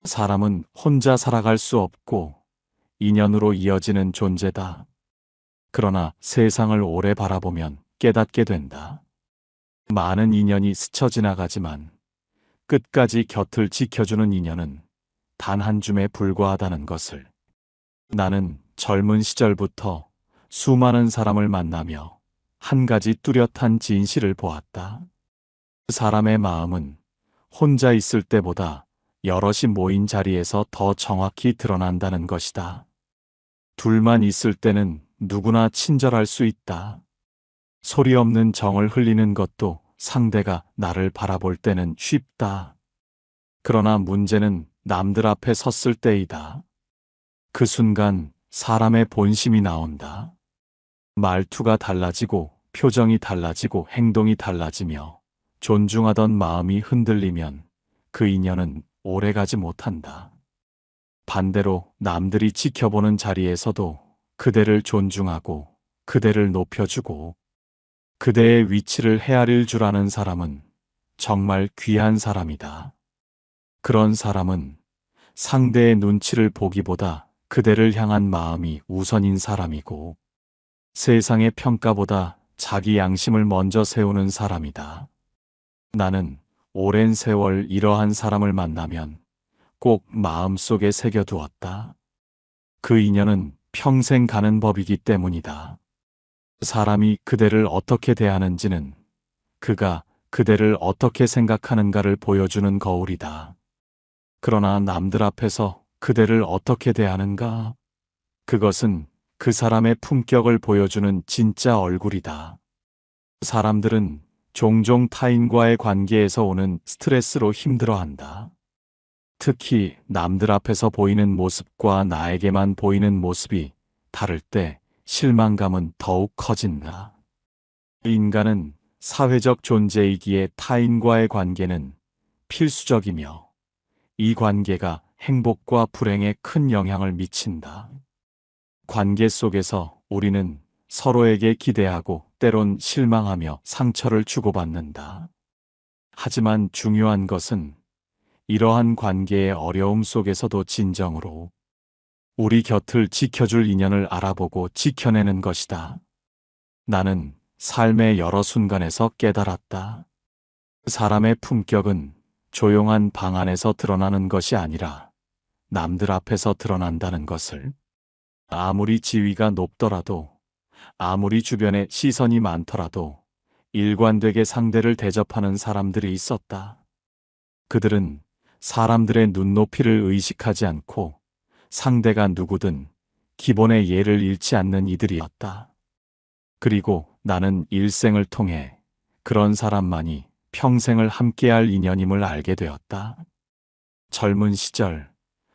사람은 혼자 살아갈 수 없고 인연으로 이어지는 존재다. 그러나 세상을 오래 바라보면 깨닫게 된다. 많은 인연이 스쳐 지나가지만 끝까지 곁을 지켜주는 인연은 단 한 줌에 불과하다는 것을. 나는 젊은 시절부터 수많은 사람을 만나며 한 가지 뚜렷한 진실을 보았다. 사람의 마음은 혼자 있을 때보다 여럿이 모인 자리에서 더 정확히 드러난다는 것이다. 둘만 있을 때는 누구나 친절할 수 있다. 소리 없는 정을 흘리는 것도 상대가 나를 바라볼 때는 쉽다. 그러나 문제는 남들 앞에 섰을 때이다. 그 순간 사람의 본심이 나온다. 말투가 달라지고 표정이 달라지고 행동이 달라지며 존중하던 마음이 흔들리면 그 인연은 오래가지 못한다. 반대로 남들이 지켜보는 자리에서도 그대를 존중하고 그대를 높여주고 그대의 위치를 헤아릴 줄 아는 사람은 정말 귀한 사람이다. 그런 사람은 상대의 눈치를 보기보다 그대를 향한 마음이 우선인 사람이고 세상의 평가보다 자기 양심을 먼저 세우는 사람이다. 나는 오랜 세월 이러한 사람을 만나면 꼭 마음속에 새겨두었다. 그 인연은 평생 가는 법이기 때문이다. 사람이 그대를 어떻게 대하는지는 그가 그대를 어떻게 생각하는가를 보여주는 거울이다. 그러나 남들 앞에서 그대를 어떻게 대하는가? 그것은 그 사람의 품격을 보여주는 진짜 얼굴이다. 사람들은 종종 타인과의 관계에서 오는 스트레스로 힘들어한다. 특히 남들 앞에서 보이는 모습과 나에게만 보이는 모습이 다를 때 실망감은 더욱 커진다. 인간은 사회적 존재이기에 타인과의 관계는 필수적이며 이 관계가 행복과 불행에 큰 영향을 미친다. 관계 속에서 우리는 서로에게 기대하고 때론 실망하며 상처를 주고받는다. 하지만 중요한 것은 이러한 관계의 어려움 속에서도 진정으로 우리 곁을 지켜줄 인연을 알아보고 지켜내는 것이다. 나는 삶의 여러 순간에서 깨달았다. 사람의 품격은 조용한 방 안에서 드러나는 것이 아니라 남들 앞에서 드러난다는 것을. 아무리 지위가 높더라도, 아무리 주변에 시선이 많더라도 일관되게 상대를 대접하는 사람들이 있었다. 그들은 사람들의 눈높이를 의식하지 않고 상대가 누구든 기본의 예를 잃지 않는 이들이었다. 그리고 나는 일생을 통해 그런 사람만이 평생을 함께할 인연임을 알게 되었다. 젊은 시절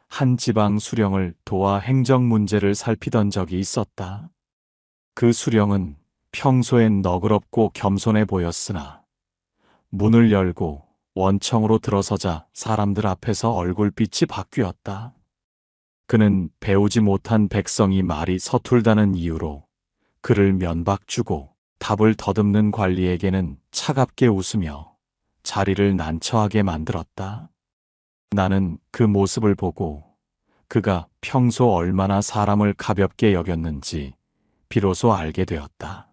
한 지방 수령을 도와 행정 문제를 살피던 적이 있었다. 그 수령은 평소엔 너그럽고 겸손해 보였으나 문을 열고 원청으로 들어서자 사람들 앞에서 얼굴빛이 바뀌었다. 그는 배우지 못한 백성이 말이 서툴다는 이유로 그를 면박주고 답을 더듬는 관리에게는 차갑게 웃으며 자리를 난처하게 만들었다. 나는 그 모습을 보고 그가 평소 얼마나 사람을 가볍게 여겼는지 비로소 알게 되었다.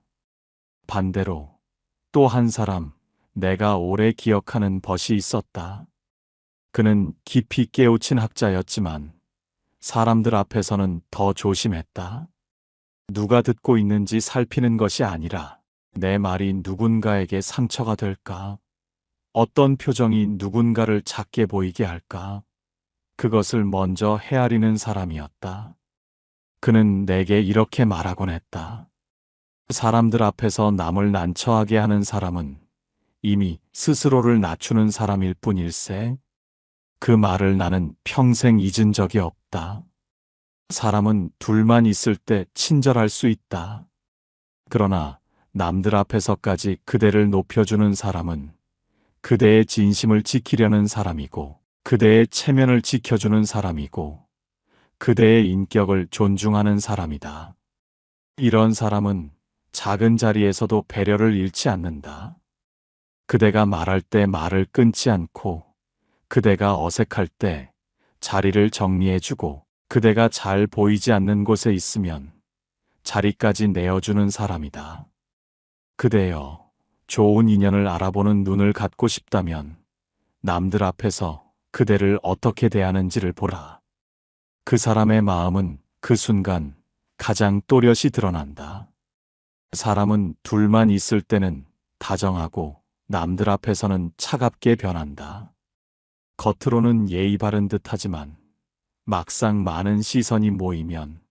반대로 또 한 사람, 내가 오래 기억하는 벗이 있었다. 그는 깊이 깨우친 학자였지만 사람들 앞에서는 더 조심했다. 누가 듣고 있는지 살피는 것이 아니라 내 말이 누군가에게 상처가 될까? 어떤 표정이 누군가를 작게 보이게 할까? 그것을 먼저 헤아리는 사람이었다. 그는 내게 이렇게 말하곤 했다. 사람들 앞에서 남을 난처하게 하는 사람은 이미 스스로를 낮추는 사람일 뿐일세. 그 말을 나는 평생 잊은 적이 없다. 사람은 둘만 있을 때 친절할 수 있다. 그러나 남들 앞에서까지 그대를 높여주는 사람은 그대의 진심을 지키려는 사람이고 그대의 체면을 지켜주는 사람이고 그대의 인격을 존중하는 사람이다. 이런 사람은 작은 자리에서도 배려를 잃지 않는다. 그대가 말할 때 말을 끊지 않고 그대가 어색할 때 자리를 정리해주고 그대가 잘 보이지 않는 곳에 있으면 자리까지 내어주는 사람이다. 그대여, 좋은 인연을 알아보는 눈을 갖고 싶다면 남들 앞에서 그대를 어떻게 대하는지를 보라. 그 사람의 마음은 그 순간 가장 또렷이 드러난다. 사람은 둘만 있을 때는 다정하고 남들 앞에서는 차갑게 변한다. 겉으로는 예의 바른 듯하지만 막상 많은 시선이 모이면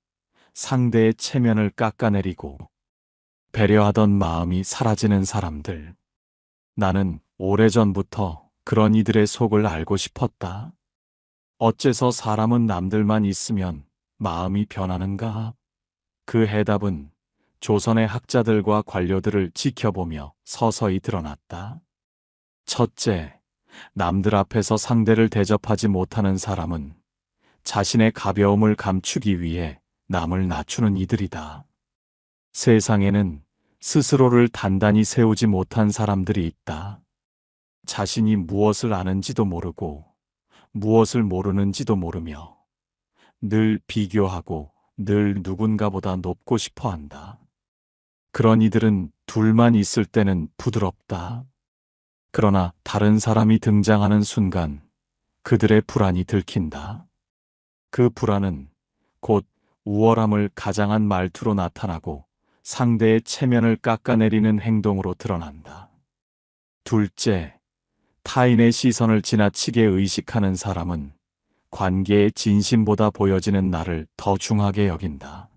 상대의 체면을 깎아내리고 배려하던 마음이 사라지는 사람들. 나는 오래전부터 그런 이들의 속을 알고 싶었다. 어째서 사람은 남들만 있으면 마음이 변하는가? 그 해답은 조선의 학자들과 관료들을 지켜보며 서서히 드러났다. 첫째, 남들 앞에서 상대를 대접하지 못하는 사람은 자신의 가벼움을 감추기 위해 남을 낮추는 이들이다. 세상에는 스스로를 단단히 세우지 못한 사람들이 있다. 자신이 무엇을 아는지도 모르고 무엇을 모르는지도 모르며 늘 비교하고 늘 누군가보다 높고 싶어 한다. 그런 이들은 둘만 있을 때는 부드럽다. 그러나 다른 사람이 등장하는 순간 그들의 불안이 들킨다. 그 불안은 곧 우월함을 가장한 말투로 나타나고 상대의 체면을 깎아내리는 행동으로 드러난다. 둘째, 타인의 시선을 지나치게 의식하는 사람은 관계의 진심보다 보여지는 나를 더 중하게 여긴다.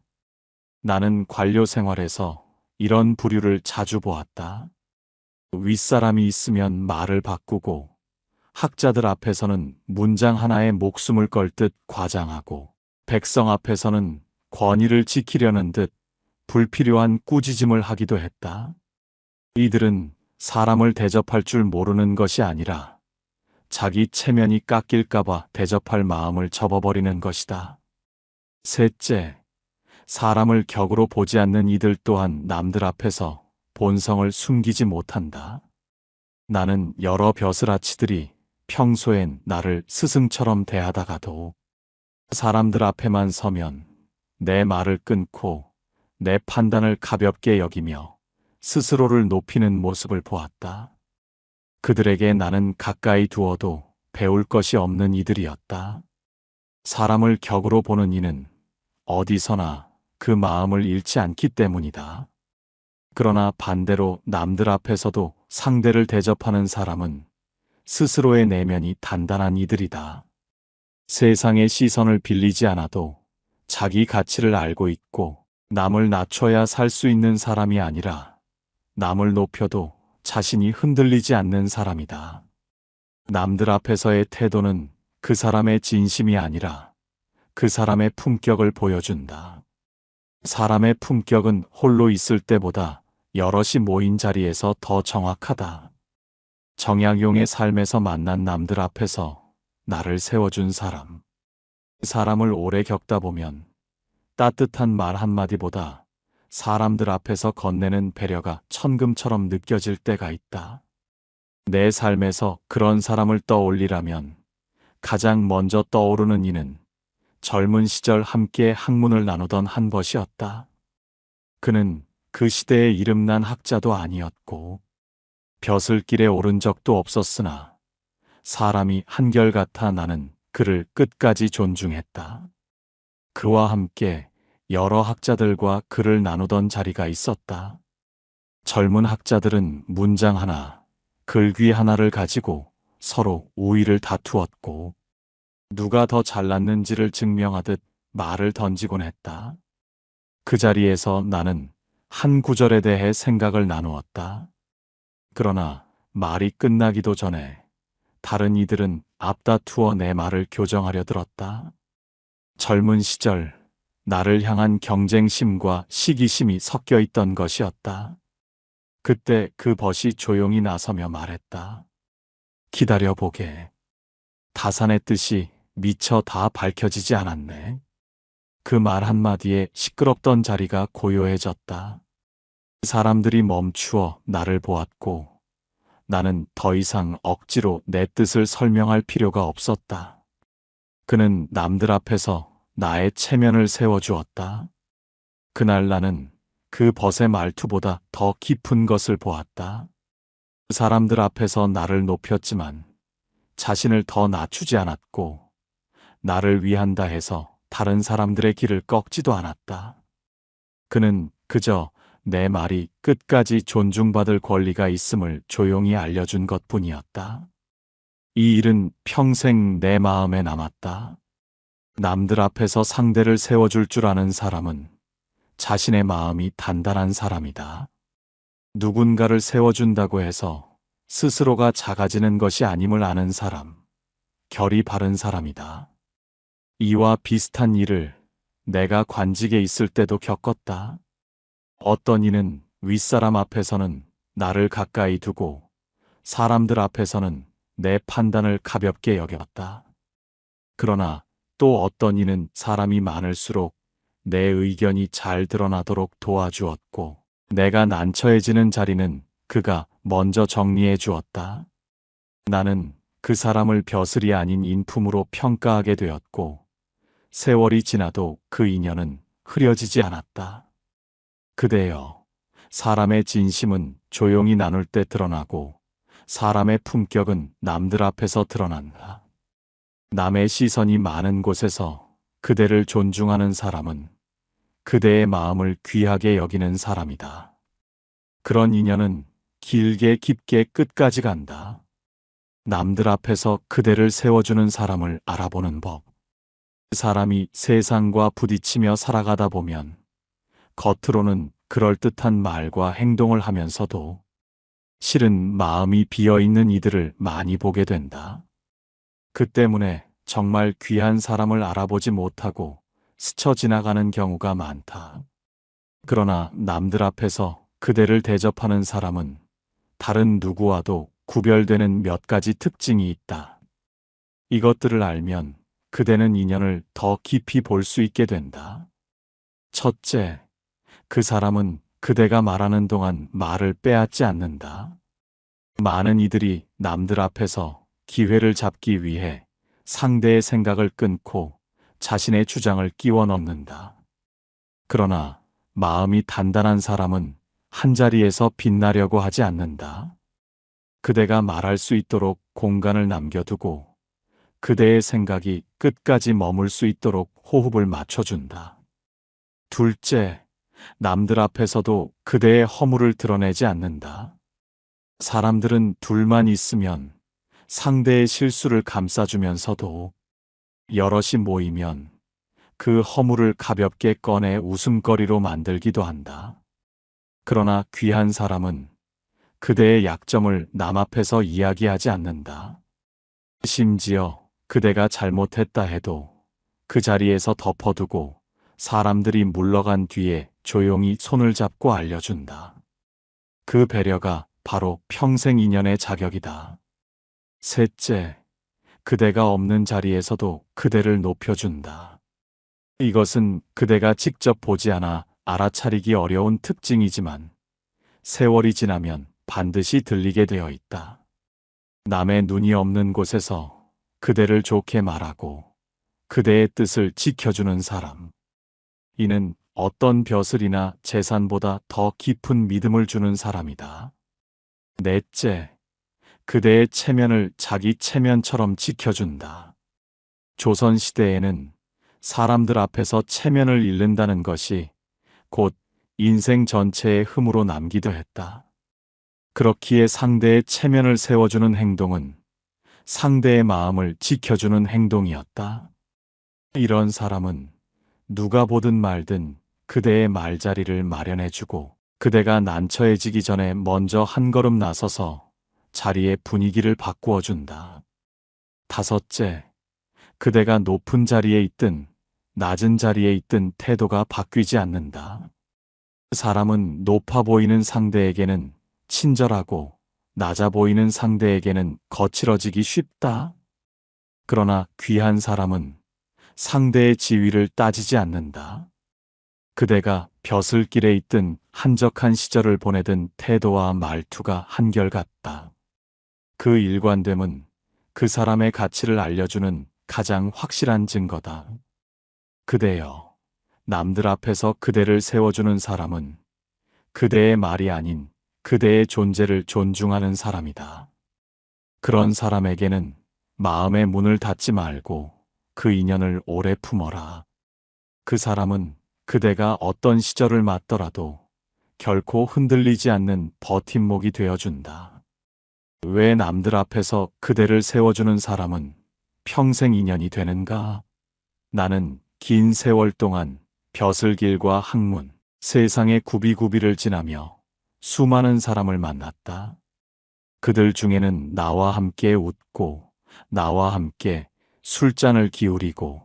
나는 관료 생활에서 이런 부류를 자주 보았다. 윗사람이 있으면 말을 바꾸고 학자들 앞에서는 문장 하나에 목숨을 걸 듯 과장하고 백성 앞에서는 권위를 지키려는 듯 불필요한 꾸짖음을 하기도 했다. 이들은 사람을 대접할 줄 모르는 것이 아니라 자기 체면이 깎일까봐 대접할 마음을 접어버리는 것이다. 셋째, 사람을 격으로 보지 않는 이들 또한 남들 앞에서 본성을 숨기지 못한다. 나는 여러 벼슬아치들이 평소엔 나를 스승처럼 대하다가도 사람들 앞에만 서면 내 말을 끊고 내 판단을 가볍게 여기며 스스로를 높이는 모습을 보았다. 그들에게 나는 가까이 두어도 배울 것이 없는 이들이었다. 사람을 격으로 보는 이는 어디서나 그 마음을 잃지 않기 때문이다. 그러나 반대로 남들 앞에서도 상대를 대접하는 사람은 스스로의 내면이 단단한 이들이다. 세상의 시선을 빌리지 않아도 자기 가치를 알고 있고 남을 낮춰야 살 수 있는 사람이 아니라 남을 높여도 자신이 흔들리지 않는 사람이다. 남들 앞에서의 태도는 그 사람의 진심이 아니라 그 사람의 품격을 보여준다. 사람의 품격은 홀로 있을 때보다 여럿이 모인 자리에서 더 정확하다. 정약용의 삶에서 만난 남들 앞에서 나를 세워준 사람. 사람을 오래 겪다 보면 따뜻한 말 한마디보다 사람들 앞에서 건네는 배려가 천금처럼 느껴질 때가 있다. 내 삶에서 그런 사람을 떠올리라면 가장 먼저 떠오르는 이는 젊은 시절 함께 학문을 나누던 한 벗이었다. 그는 그 시대의 이름난 학자도 아니었고 벼슬길에 오른 적도 없었으나 사람이 한결같아 나는 그를 끝까지 존중했다. 그와 함께 여러 학자들과 글을 나누던 자리가 있었다. 젊은 학자들은 문장 하나, 글귀 하나를 가지고 서로 우위를 다투었고 누가 더 잘났는지를 증명하듯 말을 던지곤 했다. 그 자리에서 나는 한 구절에 대해 생각을 나누었다. 그러나 말이 끝나기도 전에 다른 이들은 앞다투어 내 말을 교정하려 들었다. 젊은 시절 나를 향한 경쟁심과 시기심이 섞여 있던 것이었다. 그때 그 벗이 조용히 나서며 말했다. 기다려보게. 다산의 뜻이 미처 다 밝혀지지 않았네. 그 말 한마디에 시끄럽던 자리가 고요해졌다. 사람들이 멈추어 나를 보았고 나는 더 이상 억지로 내 뜻을 설명할 필요가 없었다. 그는 남들 앞에서 나의 체면을 세워주었다. 그날 나는 그 벗의 말투보다 더 깊은 것을 보았다. 사람들 앞에서 나를 높였지만 자신을 더 낮추지 않았고, 나를 위한다 해서 다른 사람들의 길을 꺾지도 않았다. 그는 그저 내 말이 끝까지 존중받을 권리가 있음을 조용히 알려준 것뿐이었다. 이 일은 평생 내 마음에 남았다. 남들 앞에서 상대를 세워줄 줄 아는 사람은 자신의 마음이 단단한 사람이다. 누군가를 세워준다고 해서 스스로가 작아지는 것이 아님을 아는 사람, 결이 바른 사람이다. 이와 비슷한 일을 내가 관직에 있을 때도 겪었다. 어떤 이는 윗사람 앞에서는 나를 가까이 두고 사람들 앞에서는 내 판단을 가볍게 여겼다. 그러나 또 어떤 이는 사람이 많을수록 내 의견이 잘 드러나도록 도와주었고, 내가 난처해지는 자리는 그가 먼저 정리해 주었다. 나는 그 사람을 벼슬이 아닌 인품으로 평가하게 되었고, 세월이 지나도 그 인연은 흐려지지 않았다. 그대여, 사람의 진심은 조용히 나눌 때 드러나고 사람의 품격은 남들 앞에서 드러난다. 남의 시선이 많은 곳에서 그대를 존중하는 사람은 그대의 마음을 귀하게 여기는 사람이다. 그런 인연은 길게 깊게 끝까지 간다. 남들 앞에서 그대를 세워주는 사람을 알아보는 법. 사람이 세상과 부딪히며 살아가다 보면 겉으로는 그럴듯한 말과 행동을 하면서도 실은 마음이 비어있는 이들을 많이 보게 된다. 그 때문에 정말 귀한 사람을 알아보지 못하고 스쳐 지나가는 경우가 많다. 그러나 남들 앞에서 그대를 대접하는 사람은 다른 누구와도 구별되는 몇 가지 특징이 있다. 이것들을 알면 그대는 인연을 더 깊이 볼 수 있게 된다. 첫째, 그 사람은 그대가 말하는 동안 말을 빼앗지 않는다. 많은 이들이 남들 앞에서 기회를 잡기 위해 상대의 생각을 끊고 자신의 주장을 끼워 넣는다. 그러나 마음이 단단한 사람은 한자리에서 빛나려고 하지 않는다. 그대가 말할 수 있도록 공간을 남겨두고 그대의 생각이 끝까지 머물 수 있도록 호흡을 맞춰준다. 둘째, 남들 앞에서도 그대의 허물을 드러내지 않는다. 사람들은 둘만 있으면 상대의 실수를 감싸주면서도 여럿이 모이면 그 허물을 가볍게 꺼내 웃음거리로 만들기도 한다. 그러나 귀한 사람은 그대의 약점을 남 앞에서 이야기하지 않는다. 심지어 그대가 잘못했다 해도 그 자리에서 덮어두고 사람들이 물러간 뒤에 조용히 손을 잡고 알려준다. 그 배려가 바로 평생 인연의 자격이다. 셋째, 그대가 없는 자리에서도 그대를 높여준다. 이것은 그대가 직접 보지 않아 알아차리기 어려운 특징이지만 세월이 지나면 반드시 들리게 되어 있다. 남의 눈이 없는 곳에서 그대를 좋게 말하고 그대의 뜻을 지켜주는 사람. 이는 어떤 벼슬이나 재산보다 더 깊은 믿음을 주는 사람이다. 넷째, 그대의 체면을 자기 체면처럼 지켜준다. 조선시대에는 사람들 앞에서 체면을 잃는다는 것이 곧 인생 전체의 흠으로 남기도 했다. 그렇기에 상대의 체면을 세워주는 행동은 상대의 마음을 지켜주는 행동이었다. 이런 사람은 누가 보든 말든 그대의 말자리를 마련해주고 그대가 난처해지기 전에 먼저 한 걸음 나서서 자리의 분위기를 바꾸어준다. 다섯째, 그대가 높은 자리에 있든 낮은 자리에 있든 태도가 바뀌지 않는다. 사람은 높아 보이는 상대에게는 친절하고 낮아 보이는 상대에게는 거칠어지기 쉽다. 그러나 귀한 사람은 상대의 지위를 따지지 않는다. 그대가 벼슬길에 있든 한적한 시절을 보내든 태도와 말투가 한결같다. 그 일관됨은 그 사람의 가치를 알려주는 가장 확실한 증거다. 그대여, 남들 앞에서 그대를 세워주는 사람은 그대의 말이 아닌 그대의 존재를 존중하는 사람이다. 그런 사람에게는 마음의 문을 닫지 말고 그 인연을 오래 품어라. 그 사람은 그대가 어떤 시절을 맞더라도 결코 흔들리지 않는 버팀목이 되어준다. 왜 남들 앞에서 그대를 세워주는 사람은 평생 인연이 되는가? 나는 긴 세월 동안 벼슬길과 학문, 세상의 구비구비를 지나며 수많은 사람을 만났다. 그들 중에는 나와 함께 웃고, 나와 함께 술잔을 기울이고,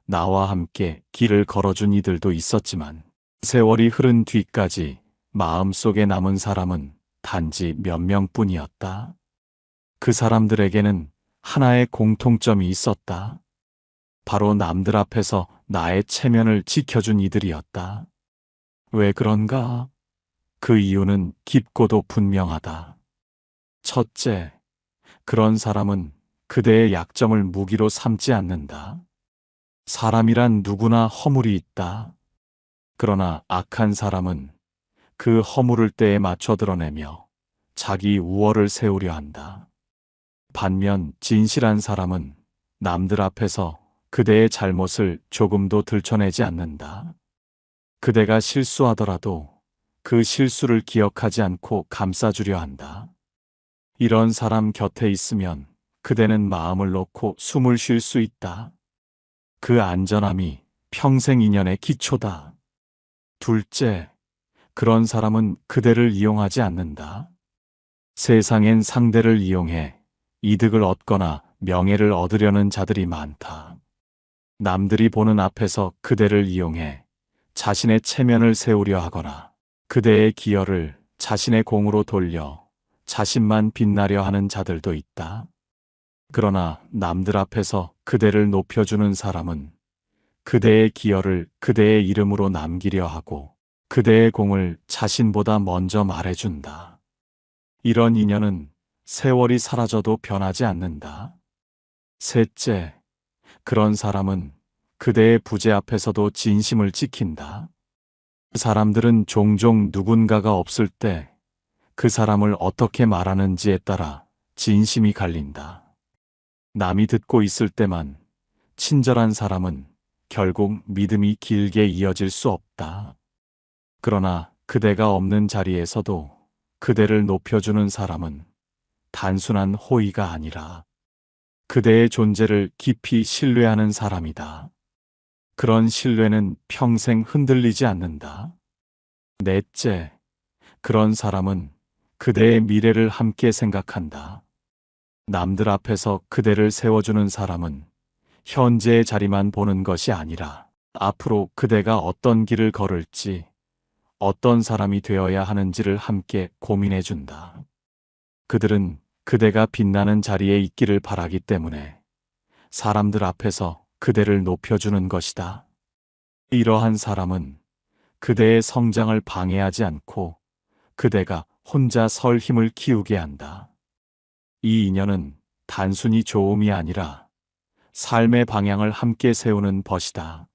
나와 함께 길을 걸어준 이들도 있었지만, 세월이 흐른 뒤까지 마음속에 남은 사람은 단지 몇 명뿐이었다. 그 사람들에게는 하나의 공통점이 있었다. 바로 남들 앞에서 나의 체면을 지켜준 이들이었다. 왜 그런가? 그 이유는 깊고도 분명하다. 첫째, 그런 사람은 그대의 약점을 무기로 삼지 않는다. 사람이란 누구나 허물이 있다. 그러나 악한 사람은 그 허물을 때에 맞춰 드러내며 자기 우월을 세우려 한다. 반면 진실한 사람은 남들 앞에서 그대의 잘못을 조금도 들춰내지 않는다. 그대가 실수하더라도 그 실수를 기억하지 않고 감싸주려 한다. 이런 사람 곁에 있으면 그대는 마음을 놓고 숨을 쉴 수 있다. 그 안전함이 평생 인연의 기초다. 둘째, 그런 사람은 그대를 이용하지 않는다. 세상엔 상대를 이용해 이득을 얻거나 명예를 얻으려는 자들이 많다. 남들이 보는 앞에서 그대를 이용해 자신의 체면을 세우려 하거나 그대의 기여를 자신의 공으로 돌려 자신만 빛나려 하는 자들도 있다. 그러나 남들 앞에서 그대를 높여주는 사람은 그대의 기여를 그대의 이름으로 남기려 하고 그대의 공을 자신보다 먼저 말해준다. 이런 인연은 세월이 사라져도 변하지 않는다. 셋째, 그런 사람은 그대의 부재 앞에서도 진심을 지킨다. 사람들은 종종 누군가가 없을 때 그 사람을 어떻게 말하는지에 따라 진심이 갈린다. 남이 듣고 있을 때만 친절한 사람은 결국 믿음이 길게 이어질 수 없다. 그러나 그대가 없는 자리에서도 그대를 높여주는 사람은 단순한 호의가 아니라 그대의 존재를 깊이 신뢰하는 사람이다. 그런 신뢰는 평생 흔들리지 않는다. 넷째, 그런 사람은 그대의 미래를 함께 생각한다. 남들 앞에서 그대를 세워주는 사람은 현재의 자리만 보는 것이 아니라 앞으로 그대가 어떤 길을 걸을지, 어떤 사람이 되어야 하는지를 함께 고민해준다. 그들은 그대가 빛나는 자리에 있기를 바라기 때문에 사람들 앞에서 그대를 높여주는 것이다. 이러한 사람은 그대의 성장을 방해하지 않고 그대가 혼자 설 힘을 키우게 한다. 이 인연은 단순히 좋음이 아니라 삶의 방향을 함께 세우는 벗이다.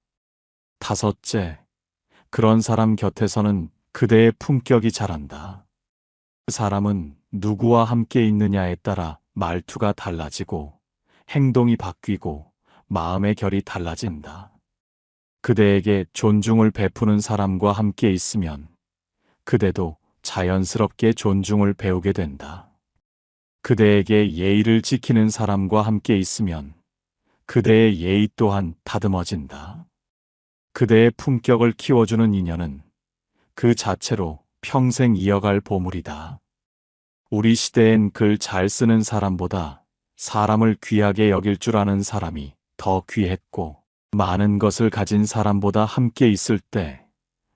다섯째, 그런 사람 곁에서는 그대의 품격이 자란다. 그 사람은 누구와 함께 있느냐에 따라 말투가 달라지고 행동이 바뀌고 마음의 결이 달라진다. 그대에게 존중을 베푸는 사람과 함께 있으면 그대도 자연스럽게 존중을 배우게 된다. 그대에게 예의를 지키는 사람과 함께 있으면 그대의 예의 또한 다듬어진다. 그대의 품격을 키워주는 인연은 그 자체로 평생 이어갈 보물이다. 우리 시대엔 글 잘 쓰는 사람보다 사람을 귀하게 여길 줄 아는 사람이 더 귀했고, 많은 것을 가진 사람보다 함께 있을 때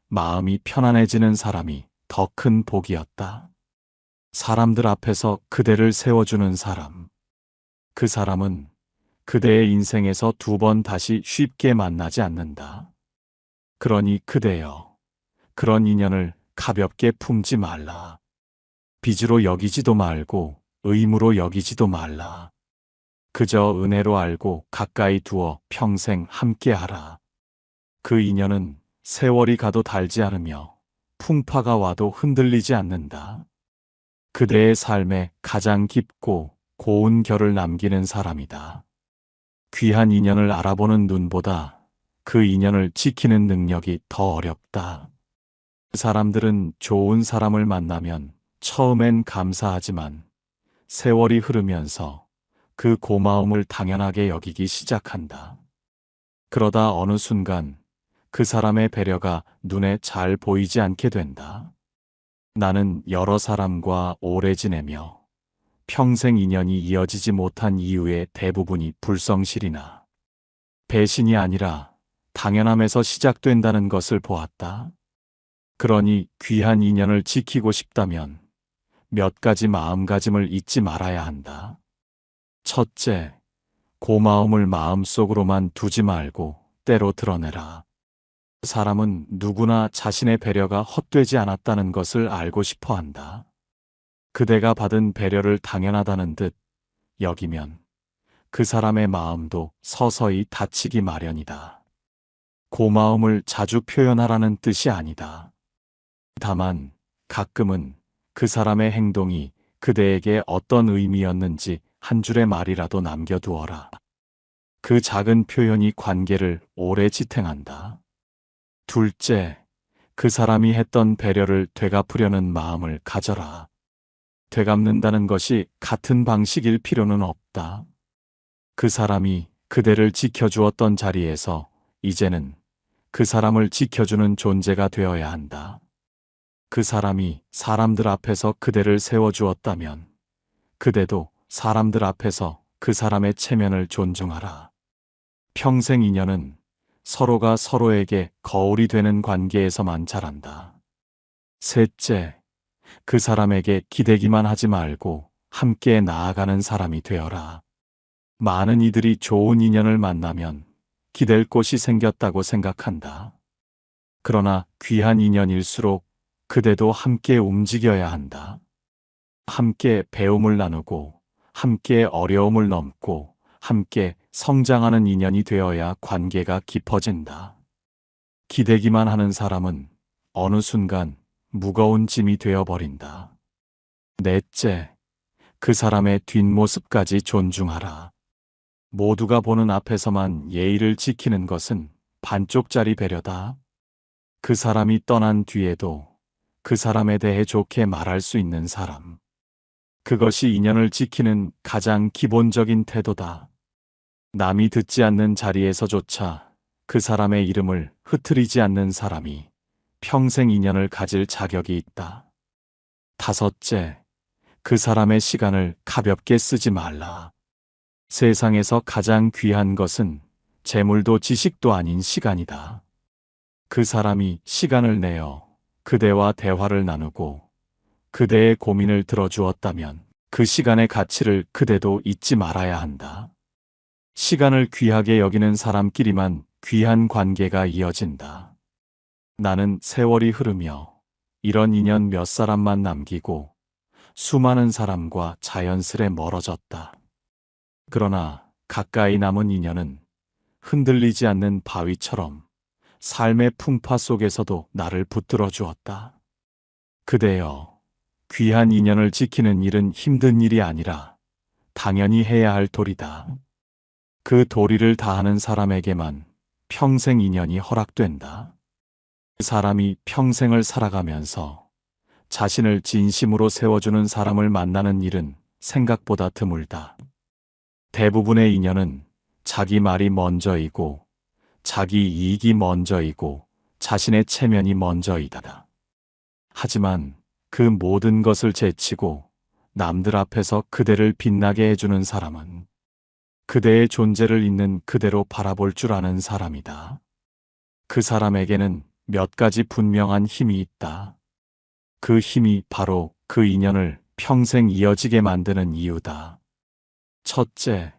마음이 편안해지는 사람이 더 큰 복이었다. 사람들 앞에서 그대를 세워주는 사람. 그 사람은 그대의 인생에서 두 번 다시 쉽게 만나지 않는다. 그러니 그대여, 그런 인연을 가볍게 품지 말라. 빚으로 여기지도 말고 의무로 여기지도 말라. 그저 은혜로 알고 가까이 두어 평생 함께하라. 그 인연은 세월이 가도 닳지 않으며 풍파가 와도 흔들리지 않는다. 그대의 삶에 가장 깊고 고운 결을 남기는 사람이다. 귀한 인연을 알아보는 눈보다 그 인연을 지키는 능력이 더 어렵다. 사람들은 좋은 사람을 만나면 처음엔 감사하지만 세월이 흐르면서 그 고마움을 당연하게 여기기 시작한다. 그러다 어느 순간 그 사람의 배려가 눈에 잘 보이지 않게 된다. 나는 여러 사람과 오래 지내며 평생 인연이 이어지지 못한 이유의 대부분이 불성실이나 배신이 아니라 당연함에서 시작된다는 것을 보았다. 그러니 귀한 인연을 지키고 싶다면 몇 가지 마음가짐을 잊지 말아야 한다. 첫째, 고마움을 마음속으로만 두지 말고 때로 드러내라. 사람은 누구나 자신의 배려가 헛되지 않았다는 것을 알고 싶어 한다. 그대가 받은 배려를 당연하다는 듯 여기면 그 사람의 마음도 서서히 다치기 마련이다. 고마움을 자주 표현하라는 뜻이 아니다. 다만 가끔은 그 사람의 행동이 그대에게 어떤 의미였는지 한 줄의 말이라도 남겨두어라. 그 작은 표현이 관계를 오래 지탱한다. 둘째, 그 사람이 했던 배려를 되갚으려는 마음을 가져라. 되갚는다는 것이 같은 방식일 필요는 없다. 그 사람이 그대를 지켜주었던 자리에서 이제는 그 사람을 지켜주는 존재가 되어야 한다. 그 사람이 사람들 앞에서 그대를 세워주었다면 그대도 사람들 앞에서 그 사람의 체면을 존중하라. 평생 인연은 서로가 서로에게 거울이 되는 관계에서만 자란다. 셋째, 그 사람에게 기대기만 하지 말고 함께 나아가는 사람이 되어라. 많은 이들이 좋은 인연을 만나면 기댈 곳이 생겼다고 생각한다. 그러나 귀한 인연일수록 그대도 함께 움직여야 한다. 함께 배움을 나누고 함께 어려움을 넘고 함께 성장하는 인연이 되어야 관계가 깊어진다. 기대기만 하는 사람은 어느 순간 무거운 짐이 되어버린다. 넷째, 그 사람의 뒷모습까지 존중하라. 모두가 보는 앞에서만 예의를 지키는 것은 반쪽짜리 배려다. 그 사람이 떠난 뒤에도 그 사람에 대해 좋게 말할 수 있는 사람. 그것이 인연을 지키는 가장 기본적인 태도다. 남이 듣지 않는 자리에서조차 그 사람의 이름을 흐트리지 않는 사람이 평생 인연을 가질 자격이 있다. 다섯째, 그 사람의 시간을 가볍게 쓰지 말라. 세상에서 가장 귀한 것은 재물도 지식도 아닌 시간이다. 그 사람이 시간을 내어 그대와 대화를 나누고 그대의 고민을 들어주었다면 그 시간의 가치를 그대도 잊지 말아야 한다. 시간을 귀하게 여기는 사람끼리만 귀한 관계가 이어진다. 나는 세월이 흐르며 이런 인연 몇 사람만 남기고 수많은 사람과 자연스레 멀어졌다. 그러나 가까이 남은 인연은 흔들리지 않는 바위처럼 삶의 풍파 속에서도 나를 붙들어 주었다. 그대여, 귀한 인연을 지키는 일은 힘든 일이 아니라 당연히 해야 할 도리다. 그 도리를 다하는 사람에게만 평생 인연이 허락된다. 사람이 평생을 살아가면서 자신을 진심으로 세워주는 사람을 만나는 일은 생각보다 드물다. 대부분의 인연은 자기 말이 먼저이고 자기 이익이 먼저이고 자신의 체면이 먼저이다. 하지만 그 모든 것을 제치고 남들 앞에서 그대를 빛나게 해주는 사람은 그대의 존재를 있는 그대로 바라볼 줄 아는 사람이다. 그 사람에게는 몇 가지 분명한 힘이 있다. 그 힘이 바로 그 인연을 평생 이어지게 만드는 이유다. 첫째,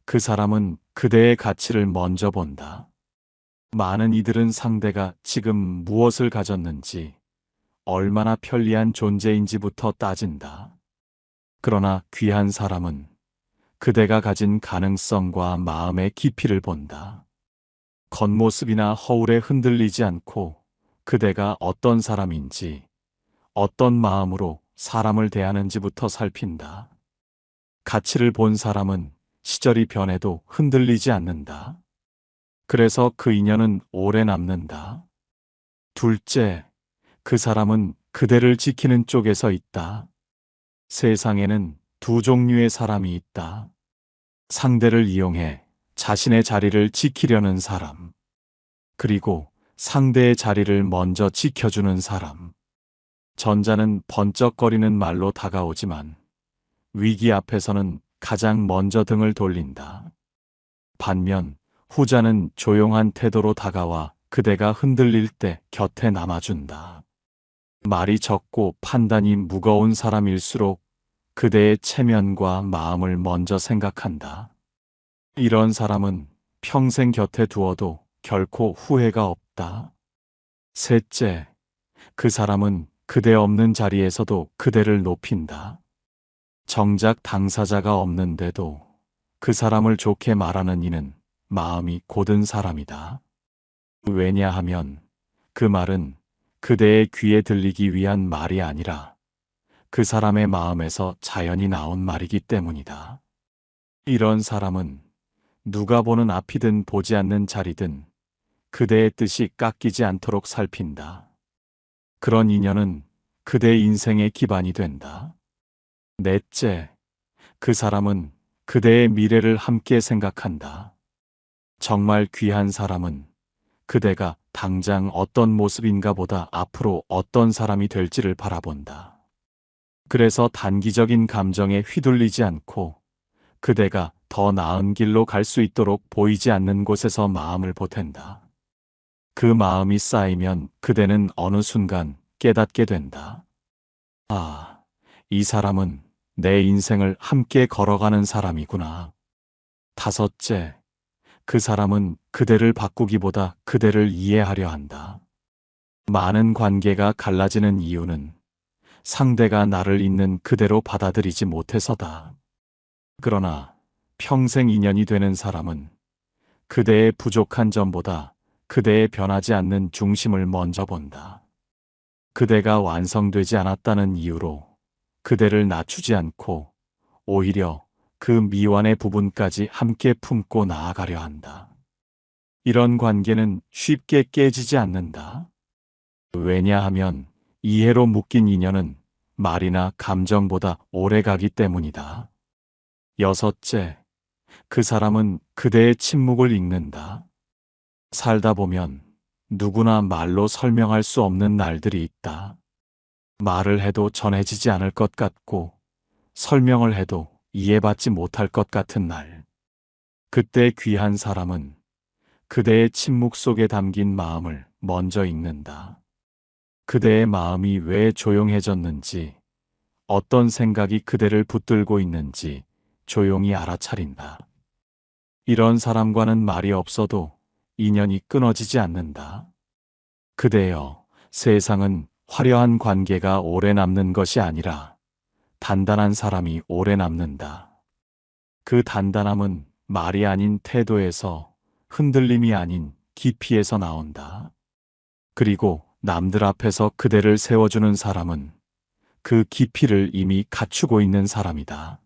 그 사람은 그대의 가치를 먼저 본다. 많은 이들은 상대가 지금 무엇을 가졌는지, 얼마나 편리한 존재인지부터 따진다. 그러나 귀한 사람은 그대가 가진 가능성과 마음의 깊이를 본다. 겉모습이나 허울에 흔들리지 않고 그대가 어떤 사람인지, 어떤 마음으로 사람을 대하는지부터 살핀다. 가치를 본 사람은 시절이 변해도 흔들리지 않는다. 그래서 그 인연은 오래 남는다. 둘째, 그 사람은 그대를 지키는 쪽에서 있다. 세상에는 두 종류의 사람이 있다. 상대를 이용해 자신의 자리를 지키려는 사람, 그리고 상대의 자리를 먼저 지켜주는 사람. 전자는 번쩍거리는 말로 다가오지만 위기 앞에서는 가장 먼저 등을 돌린다. 반면 후자는 조용한 태도로 다가와 그대가 흔들릴 때 곁에 남아준다. 말이 적고 판단이 무거운 사람일수록 그대의 체면과 마음을 먼저 생각한다. 이런 사람은 평생 곁에 두어도 결코 후회가 없다. 셋째, 그 사람은 그대 없는 자리에서도 그대를 높인다. 정작 당사자가 없는데도 그 사람을 좋게 말하는 이는 마음이 고든 사람이다. 왜냐하면 그 말은 그대의 귀에 들리기 위한 말이 아니라 그 사람의 마음에서 자연히 나온 말이기 때문이다. 이런 사람은 누가 보는 앞이든 보지 않는 자리든 그대의 뜻이 깎이지 않도록 살핀다. 그런 인연은 그대 인생의 기반이 된다. 넷째, 그 사람은 그대의 미래를 함께 생각한다. 정말 귀한 사람은 그대가 당장 어떤 모습인가 보다 앞으로 어떤 사람이 될지를 바라본다. 그래서 단기적인 감정에 휘둘리지 않고 그대가 더 나은 길로 갈 수 있도록 보이지 않는 곳에서 마음을 보탠다. 그 마음이 쌓이면 그대는 어느 순간 깨닫게 된다. 아, 이 사람은 내 인생을 함께 걸어가는 사람이구나. 다섯째, 그 사람은 그대를 바꾸기보다 그대를 이해하려 한다. 많은 관계가 갈라지는 이유는 상대가 나를 있는 그대로 받아들이지 못해서다. 그러나 평생 인연이 되는 사람은 그대의 부족한 점보다 그대의 변하지 않는 중심을 먼저 본다. 그대가 완성되지 않았다는 이유로 그대를 낮추지 않고 오히려 그 미완의 부분까지 함께 품고 나아가려 한다. 이런 관계는 쉽게 깨지지 않는다. 왜냐하면 이해로 묶인 인연은 말이나 감정보다 오래 가기 때문이다. 여섯째, 그 사람은 그대의 침묵을 읽는다. 살다 보면 누구나 말로 설명할 수 없는 날들이 있다. 말을 해도 전해지지 않을 것 같고 설명을 해도 이해받지 못할 것 같은 날. 그때 귀한 사람은 그대의 침묵 속에 담긴 마음을 먼저 읽는다. 그대의 마음이 왜 조용해졌는지, 어떤 생각이 그대를 붙들고 있는지 조용히 알아차린다. 이런 사람과는 말이 없어도 인연이 끊어지지 않는다. 그대여, 세상은 화려한 관계가 오래 남는 것이 아니라 단단한 사람이 오래 남는다. 그 단단함은 말이 아닌 태도에서, 흔들림이 아닌 깊이에서 나온다. 그리고 남들 앞에서 그대를 세워주는 사람은 그 깊이를 이미 갖추고 있는 사람이다.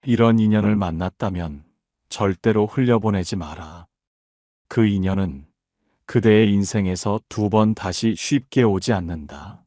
이런 인연을 만났다면 절대로 흘려보내지 마라. 그 인연은 그대의 인생에서 두 번 다시 쉽게 오지 않는다.